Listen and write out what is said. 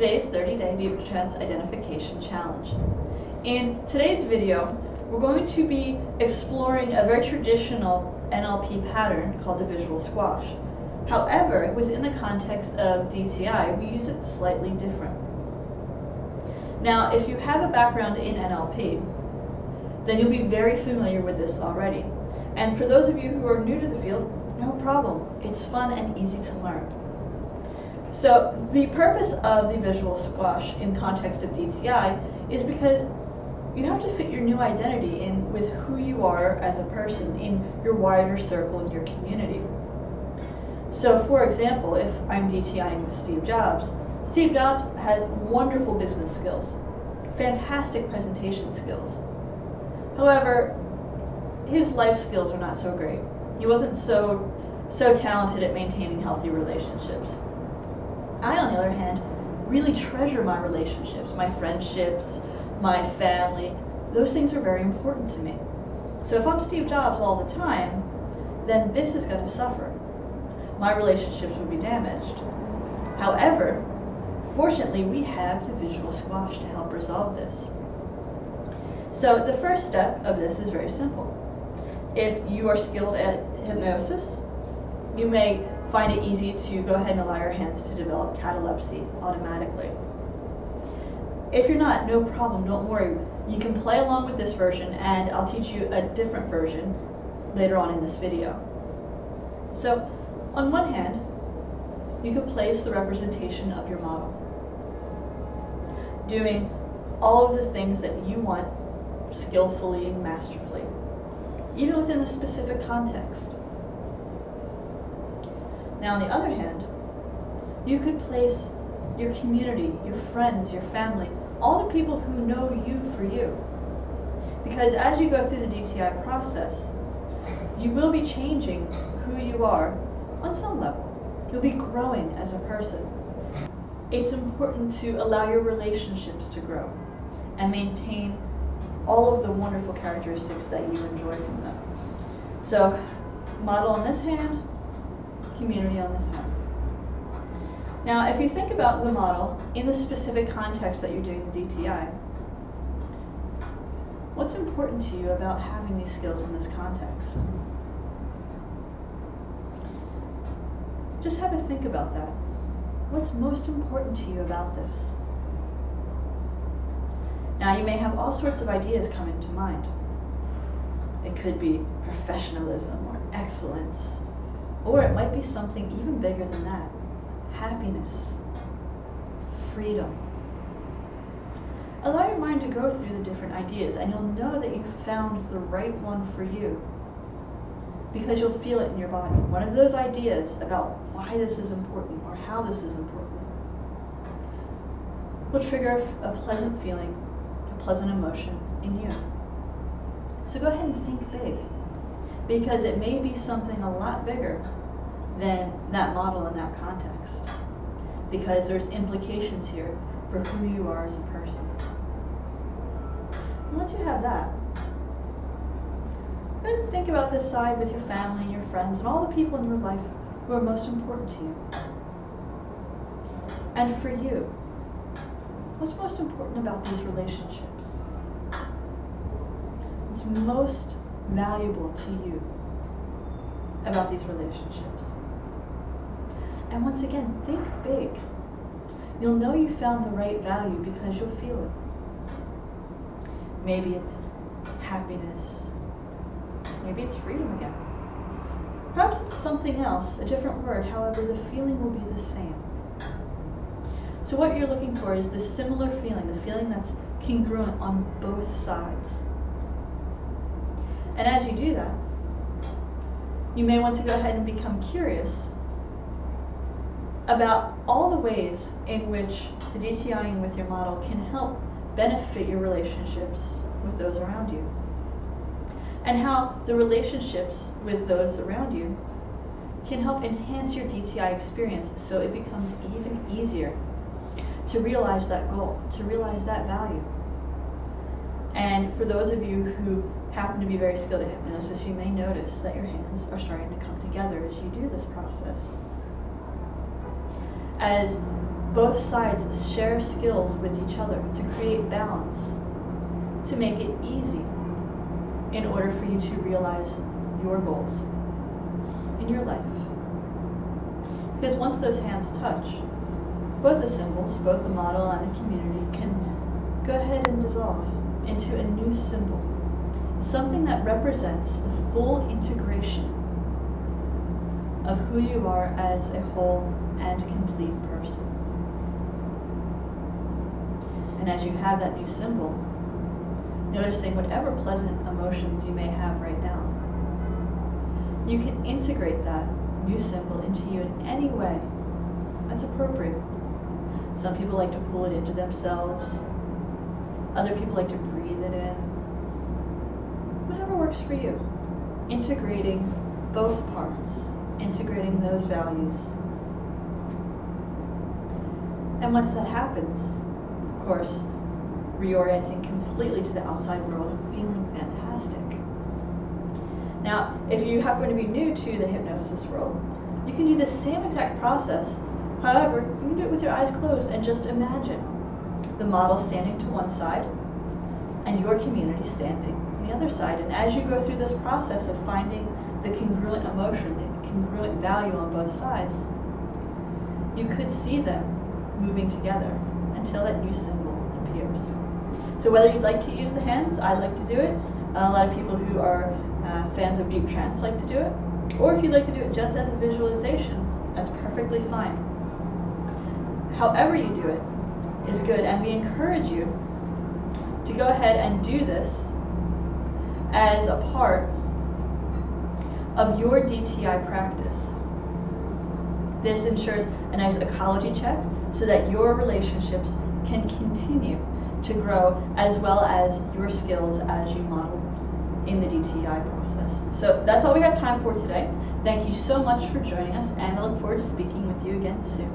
today's 30-day Deep Trance Identification Challenge. In today's video, we're going to be exploring a very traditional NLP pattern called the visual squash. However, within the context of DTI, we use it slightly different. Now, if you have a background in NLP, then you'll be very familiar with this already. And for those of you who are new to the field, no problem. It's fun and easy to learn. So the purpose of the visual squash in context of DTI is because you have to fit your new identity in with who you are as a person in your wider circle in your community. So for example, if I'm DTIing with Steve Jobs has wonderful business skills, fantastic presentation skills. However, his life skills are not so great. He wasn't so talented at maintaining healthy relationships. I, on the other hand, really treasure my relationships, my friendships, my family. Those things are very important to me. So if I'm Steve Jobs all the time, then this is going to suffer. My relationships will be damaged. However, fortunately, we have the visual squash to help resolve this. So the first step of this is very simple. If you are skilled at hypnosis, you may find it easy to go ahead and allow your hands to develop catalepsy automatically. If you're not, no problem, don't worry. You can play along with this version and I'll teach you a different version later on in this video. So, on one hand, you can place the representation of your model, doing all of the things that you want skillfully and masterfully, even within a specific context. Now, on the other hand, you could place your community, your friends, your family, all the people who know you for you. Because as you go through the DTI process, you will be changing who you are on some level. You'll be growing as a person. It's important to allow your relationships to grow and maintain all of the wonderful characteristics that you enjoy from them. So, model on this hand, community on this hand. Now, if you think about the model in the specific context that you're doing DTI, what's important to you about having these skills in this context? Just have a think about that. What's most important to you about this? Now, you may have all sorts of ideas coming to mind. It could be professionalism or excellence, or it might be something even bigger than that. Happiness, freedom. Allow your mind to go through the different ideas and you'll know that you've found the right one for you because you'll feel it in your body. One of those ideas about why this is important or how this is important will trigger a pleasant feeling, a pleasant emotion in you. So go ahead and think big, because it may be something a lot bigger than that model in that context, because there's implications here for who you are as a person. And once you have that, go ahead and think about this side with your family and your friends and all the people in your life who are most important to you. And for you, what's most important about these relationships? What's most valuable to you about these relationships? And once again, think big. You'll know you found the right value because you'll feel it. Maybe it's happiness. Maybe it's freedom again. Perhaps it's something else, a different word. However, the feeling will be the same. So what you're looking for is the similar feeling, the feeling that's congruent on both sides. And as you do that, you may want to go ahead and become curious about all the ways in which the DTIing with your model can help benefit your relationships with those around you, and how the relationships with those around you can help enhance your DTI experience so it becomes even easier to realize that goal, to realize that value. And for those of you who happen to be very skilled at hypnosis, you may notice that your hands are starting to come together as you do this process. As Both sides share skills with each other to create balance, to make it easy in order for you to realize your goals in your life. Because once those hands touch, both the symbols, both the model and the community, can go ahead and dissolve into a new symbol, something that represents the full integration of who you are as a whole and complete person. And as you have that new symbol, noticing whatever pleasant emotions you may have right now, you can integrate that new symbol into you in any way that's appropriate. Some people like to pull it into themselves. Other people like to breathe it in. Whatever works for you. Integrating both parts, integrating those values. And once that happens, of course, reorienting completely to the outside world, feeling fantastic. Now, if you happen to be new to the hypnosis world, you can do the same exact process. However, you can do it with your eyes closed and just imagine the model standing to one side and your community standing on the other side. And as you go through this process of finding the congruent emotion, the congruent value on both sides, you could see them moving together until that new symbol appears. So whether you'd like to use the hands, I like to do it. A lot of people who are fans of deep trance like to do it. Or if you'd like to do it just as a visualization, that's perfectly fine. However you do it is good, and we encourage you to go ahead and do this as a part of your DTI practice. This ensures a nice ecology check so that your relationships can continue to grow, as well as your skills as you model in the DTI process. So that's all we have time for today. Thank you so much for joining us, and I look forward to speaking with you again soon.